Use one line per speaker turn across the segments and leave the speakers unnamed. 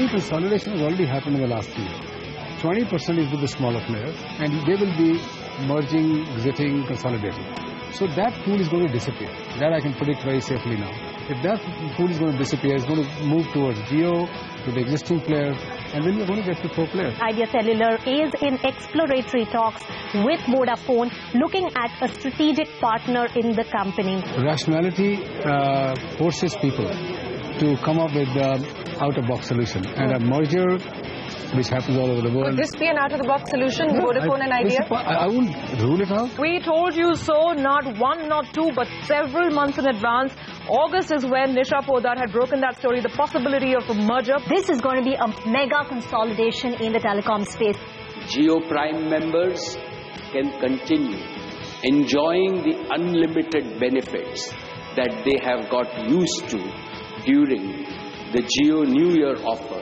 Only consolidation has already happened in the last year. 20% is with the smaller players, and they will be merging, exiting, consolidating. So that pool is going to disappear. That I can predict very safely now. If that pool is going to disappear, it's going to move towards Jio, to the existing players, and then we're going to get to 4 players.
Idea Cellular is in exploratory talks with Vodafone, looking at a strategic partner in the company.
Rationality forces people to come up with an out-of-box solution, and a merger, which happens all over the world.
Could this be an out-of-the-box solution, Vodafone and Idea?
I wouldn't rule it out.
We told you so, not one, not two, but several months in advance. August is when Nisha Podar had broken that story, the possibility of a merger.
This is going to be a mega consolidation in the telecom space.
Jio Prime members can continue enjoying the unlimited benefits that they have got used to during the Jio New Year offer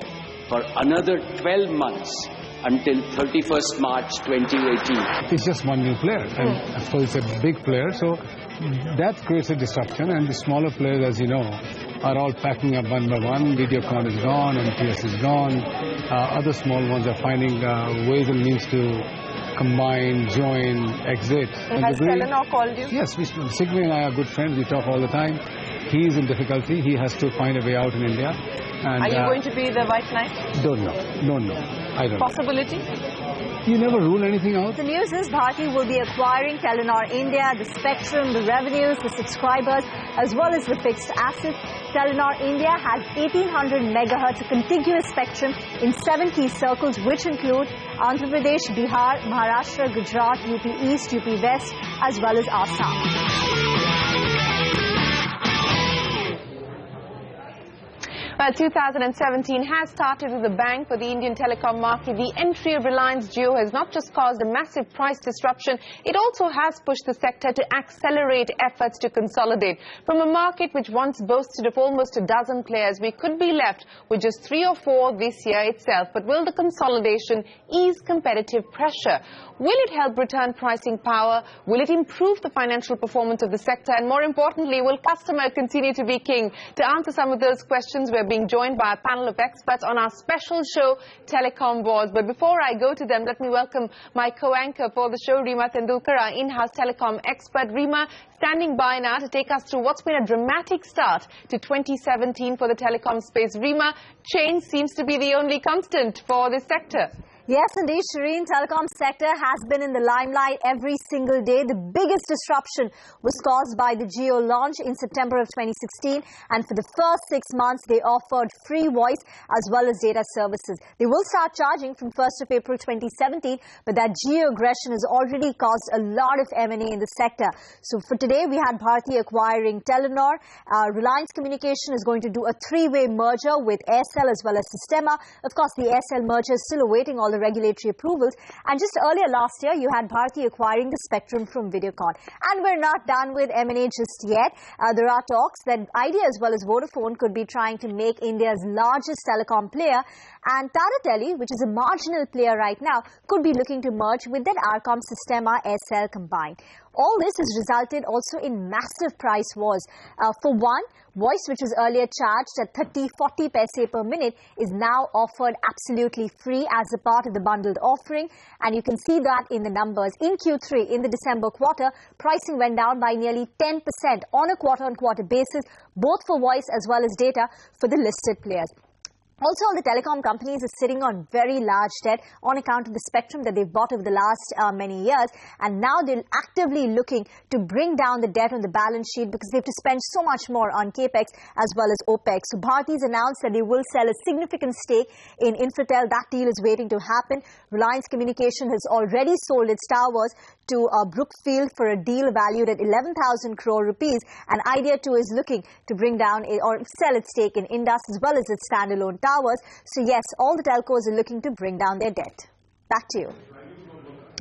for another 12 months until 31st March 2018.
It's just one new player, and of course it's a big player, so that creates a disruption, and the smaller players, as you know, are all packing up one by one. Videocon is gone, MTS is gone. Other small ones are finding ways and means to combine, join, exit.
Has Telenor called you?
Yes, Sigve and I are good friends. We talk all the time. He's in difficulty. He has to find a way out in India. And,
are you going to be the white knight?
Don't know. I don't know.
Possibility?
You never rule anything out.
The news is Bharti will be acquiring Telenor India, the spectrum, the revenues, the subscribers, as well as the fixed assets. Telenor India has 1800 megahertz contiguous spectrum in 7 key circles, which include Andhra Pradesh, Bihar, Maharashtra, Gujarat, UP East, UP West, as well as Assam.
2017 has started with a bang for the Indian telecom market. The entry of Reliance Jio has not just caused a massive price disruption, it also has pushed the sector to accelerate efforts to consolidate. From a market which once boasted of almost a dozen players, we could be left with just 3 or 4 this year itself. But will the consolidation ease competitive pressure? Will it help return pricing power? Will it improve the financial performance of the sector? And more importantly, will customer continue to be king? To answer some of those questions, we're being joined by a panel of experts on our special show, Telecom Wars. But before I go to them, let me welcome my co-anchor for the show, Reema Tendulkar, our in-house telecom expert. Reema, standing by now to take us through what's been a dramatic start to 2017 for the telecom space. Reema, change seems to be the only constant for this sector.
Yes, indeed, Shireen. Telecom sector has been in the limelight every single day. The biggest disruption was caused by the Jio launch in September of 2016. And for the first 6 months, they offered free voice as well as data services. They will start charging from 1st of April 2017. But that Jio aggression has already caused a lot of M&A in the sector. So for today, we had Bharti acquiring Telenor. Reliance Communication is going to do a 3-way merger with Aircel as well as Sistema. Of course, the Aircel merger is still awaiting all the regulatory approvals. And just earlier last year, you had Bharti acquiring the spectrum from Videocon. And we're not done with M&A just yet. There are talks that Idea as well as Vodafone could be trying to make India's largest telecom player. And Tata Tele, which is a marginal player right now, could be looking to merge with that Arcom Sistema Aircel combined. All this has resulted also in massive price wars. For one, voice, which was earlier charged at 30-40 paise per minute, is now offered absolutely free as a part of the bundled offering. And you can see that in the numbers. In Q3, in the December quarter, pricing went down by nearly 10% on a quarter-on-quarter basis, both for voice as well as data for the listed players. Also, all the telecom companies are sitting on very large debt on account of the spectrum that they've bought over the last many years. And now they're actively looking to bring down the debt on the balance sheet because they have to spend so much more on CAPEX as well as OPEX. So Bharti's announced that they will sell a significant stake in Infratel. That deal is waiting to happen. Reliance Communication has already sold its towers to Brookfield for a deal valued at 11,000 crore rupees. And Idea too is looking to bring down or sell its stake in Indus as well as its standalone towers. So yes, all the telcos are looking to bring down their debt. Back to you.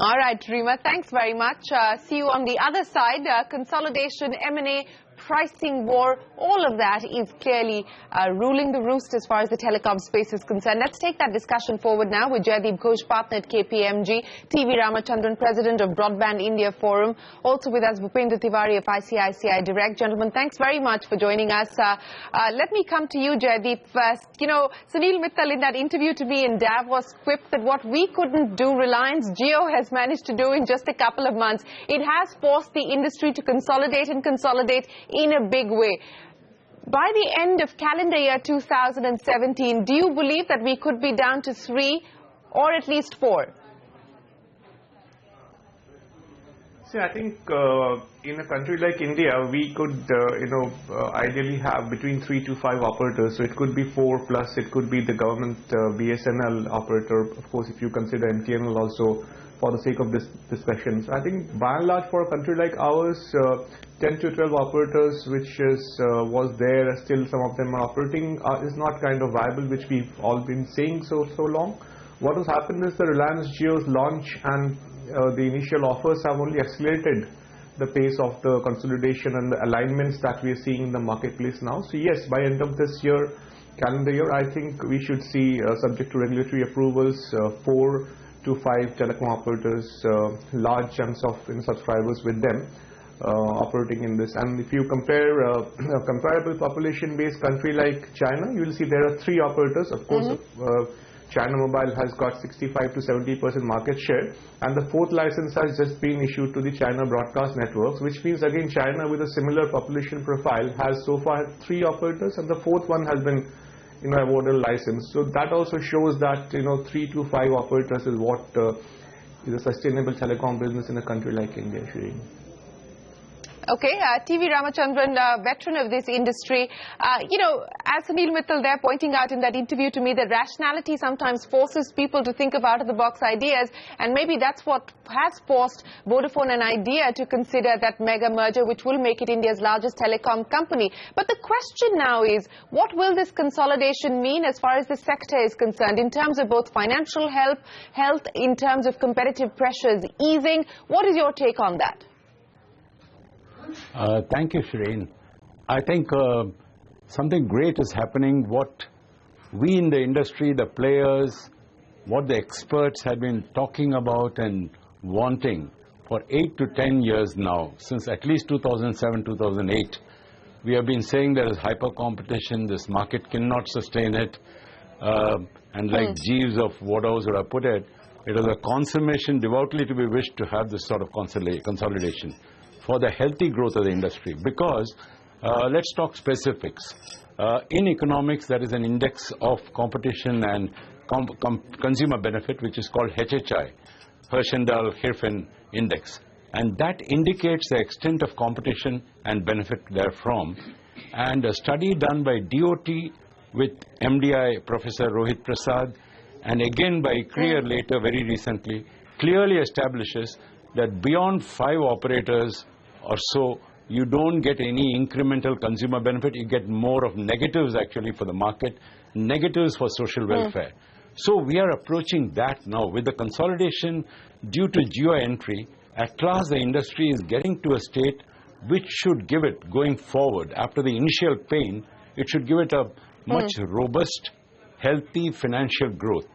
All right, Reema, thanks very much. See you on the other side. Consolidation, M&A, pricing war, all of that is clearly ruling the roost as far as the telecom space is concerned. Let's take that discussion forward now with Jaideep Ghosh, partner at KPMG, TV Ramachandran, president of Broadband India Forum, also with us Bhupendra Tiwari of ICICI Direct. Gentlemen, thanks very much for joining us. Let me come to you, Jaideep, first. You know, Sunil Mittal in that interview to me in Davos quipped that what we couldn't do, Reliance Jio has managed to do in just a couple of months. It has forced the industry to consolidate and consolidate in a big way. By the end of calendar year 2017, do you believe that we could be down to 3 or at least 4?
See, I think in a country like India, we could, ideally have between 3 to 5 operators. So it could be 4 plus, it could be the government BSNL operator. Of course, if you consider MTNL also for the sake of this discussion. So I think by and large for a country like ours, 10 to 12 operators, which was there, still some of them are operating, is not kind of viable, which we've all been saying so long. What has happened is the Reliance Jio's launch and the initial offers have only accelerated the pace of the consolidation and the alignments that we are seeing in the marketplace now. So yes, by end of this year, calendar year, I think we should see, subject to regulatory approvals, 4 to 5 telecom operators, large chunks of subscribers with them operating in this. And if you compare a comparable population-based country like China, you will see there are 3 operators. Of course, China Mobile has got 65 to 70% market share, and the 4th license has just been issued to the China Broadcast Networks, which means again China with a similar population profile has so far 3 operators, and the 4th one has been awarded a license. So that also shows that 3 to 5 operators is what is a sustainable telecom business in a country like India, Shireen.
Okay, TV Ramachandran, veteran of this industry, as Sunil Mittal there pointing out in that interview to me, that rationality sometimes forces people to think of out-of-the-box ideas, and maybe that's what has forced Vodafone and Idea to consider that mega merger, which will make it India's largest telecom company. But the question now is, what will this consolidation mean as far as the sector is concerned, in terms of both financial health, in terms of competitive pressures easing? What is your take on that?
Thank you, Shireen. I think something great is happening. What we in the industry, the players, what the experts have been talking about and wanting for 8 to 10 years now, since at least 2007, 2008, we have been saying there is hyper competition, this market cannot sustain it, and like Jeeves of Wodehouse would have put it, it is a consummation devoutly to be wished to have this sort of consolidation for the healthy growth of the industry. Because let's talk specifics. In economics, there is an index of competition and consumer benefit, which is called HHI, Herfindahl-Hirfen Index. And that indicates the extent of competition and benefit therefrom. And a study done by DOT with MDI Professor Rohit Prasad, and again by Creer later very recently, clearly establishes that beyond 5 operators or so, you don't get any incremental consumer benefit. You get more of negatives actually for the market, negatives for social welfare. So we are approaching that now with the consolidation due to Jio entry. At last the industry is getting to a state which should give it, going forward, after the initial pain, it should give it a much robust, healthy financial growth.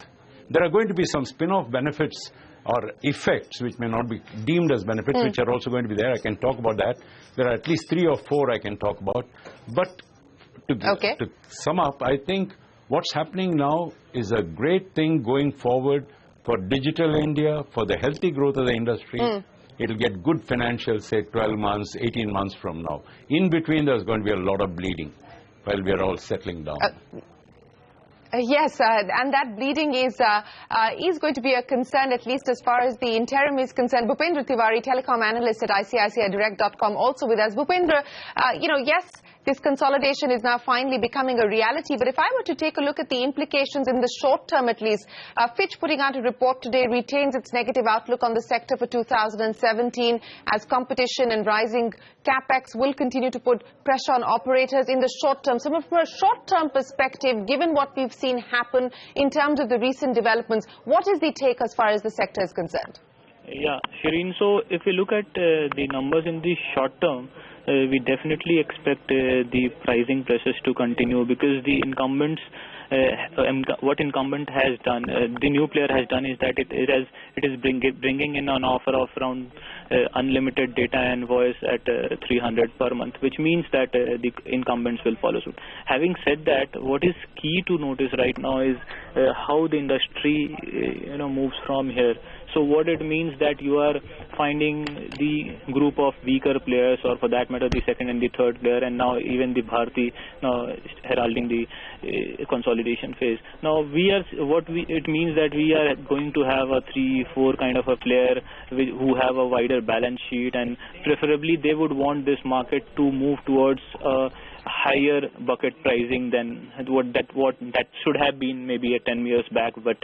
There are going to be some spin-off benefits or effects which may not be deemed as benefits, which are also going to be there. I can talk about that. There are at least 3 or 4 I can talk about. But to sum up, I think what's happening now is a great thing going forward for digital India, for the healthy growth of the industry. It will get good financials, say 12 months, 18 months from now. In between, there's going to be a lot of bleeding while we are all settling down.
Yes, and that bleeding is going to be a concern, at least as far as the interim is concerned. Bhupendra Tiwari, telecom analyst at ICICI-Direct.com, also with us. Bhupendra, yes, this consolidation is now finally becoming a reality. But if I were to take a look at the implications in the short term at least, Fitch putting out a report today retains its negative outlook on the sector for 2017 as competition and rising capex will continue to put pressure on operators in the short term. So from a short-term perspective, given what we've seen happen in terms of the recent developments, what is the take as far as the sector is concerned?
Yeah, Shireen, so if we look at the numbers in the short term, we definitely expect the pricing pressures to continue, because the incumbents, what incumbent has done, the new player has done, is that it is bringing in an offer of around unlimited data and voice at 300 per month, which means that the incumbents will follow suit. Having said that, what is key to notice right now is how the industry moves from here. So what it means that you are finding the group of weaker players, or for that matter the second and the third player, and now even the Bharti now heralding the consolidation phase. Now it means that we are going to have a 3-4 kind of a player who have a wider balance sheet, and preferably they would want this market to move towards higher bucket pricing than what that should have been maybe 10 years back, but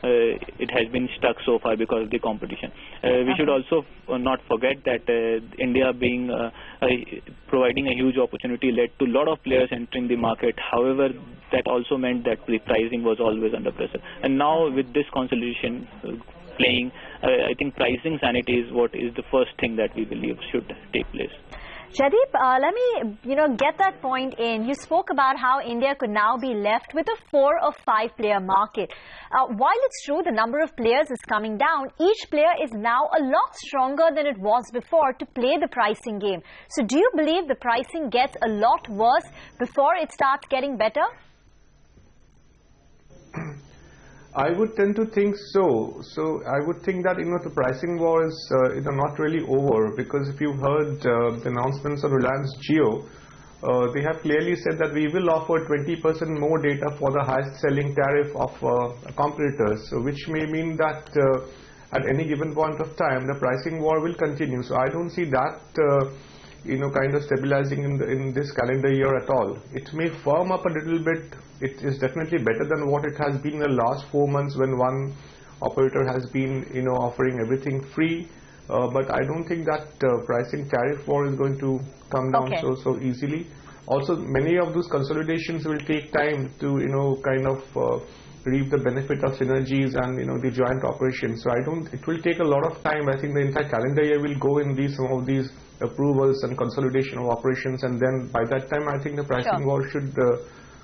it has been stuck so far because of the competition. We should also not forget that India being providing a huge opportunity led to a lot of players entering the market. However, that also meant that the pricing was always under pressure. And now with this consolidation playing, I think pricing sanity is what is the first thing that we believe should take place.
Jaideep, let me, get that point in. You spoke about how India could now be left with a 4 or 5 player market. While it's true the number of players is coming down, each player is now a lot stronger than it was before to play the pricing game. So do you believe the pricing gets a lot worse before it starts getting better?
I would tend to think so. So I would think that the pricing war is not really over, because if you heard the announcements of Reliance Jio, they have clearly said that we will offer 20% more data for the highest selling tariff of competitors, so which may mean that at any given point of time the pricing war will continue. So I don't see that kind of stabilizing in this calendar year at all. It may firm up a little bit. It is definitely better than what it has been in the last 4 months, when one operator has been offering everything free. But I don't think that pricing tariff war is going to come down so easily. Also, many of those consolidations will take time to reap the benefit of synergies and the joint operations. So it will take a lot of time. I think the entire calendar year will go in some of these approvals and consolidation of operations, and then by that time I think the pricing war should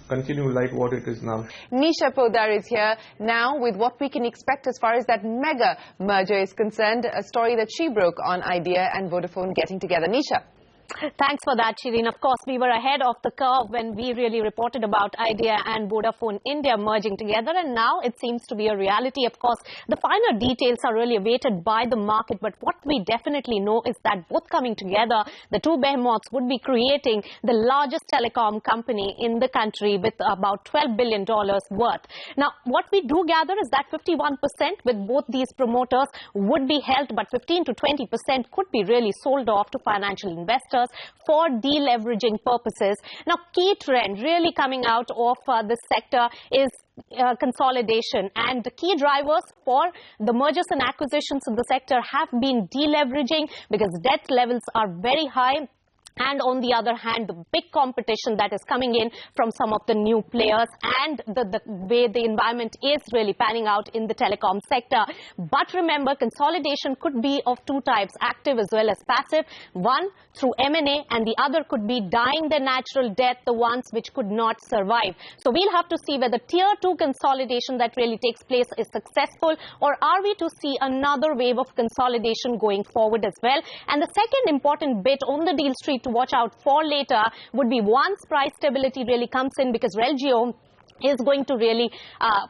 continue like what it is now.
Nisha Podar is here now with what we can expect as far as that mega merger is concerned, a story that she broke on Idea and Vodafone getting together. Nisha.
Thanks for that, Shireen. Of course, we were ahead of the curve when we really reported about Idea and Vodafone India merging together, and now it seems to be a reality. Of course, the finer details are really awaited by the market, but what we definitely know is that both coming together, the two behemoths would be creating the largest telecom company in the country with about $12 billion worth. Now, what we do gather is that 51% with both these promoters would be held, but 15 to 20% could be really sold off to financial investors for deleveraging purposes. Now, key trend really coming out of this sector is consolidation, and the key drivers for the mergers and acquisitions in the sector have been deleveraging, because debt levels are very high. And on the other hand, the big competition that is coming in from some of the new players, and the way the environment is really panning out in the telecom sector. But remember, consolidation could be of two types, active as well as passive. One through M&A, and the other could be dying their natural death, the ones which could not survive. So we'll have to see whether tier 2 consolidation that really takes place is successful, or are we to see another wave of consolidation going forward as well. And the second important bit on the deal street to watch out for later would be once price stability really comes in, because Relgio is going to really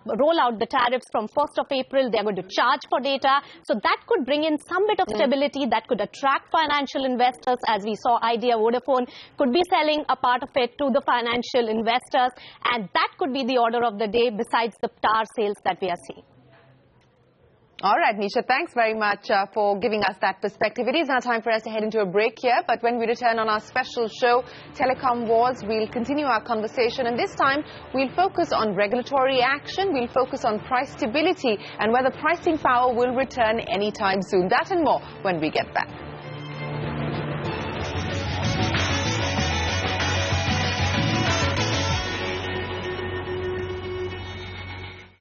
roll out the tariffs from 1st of April. They're going to charge for data. So that could bring in some bit of stability that could attract financial investors. As we saw, Idea Vodafone could be selling a part of it to the financial investors. And that could be the order of the day besides the tower sales that we are seeing.
All right, Nisha, thanks very much for giving us that perspective. It is now time for us to head into a break here, but when we return on our special show, Telecom Wars, we'll continue our conversation, and this time we'll focus on regulatory action, we'll focus on price stability, and whether pricing power will return anytime soon. That and more when we get back.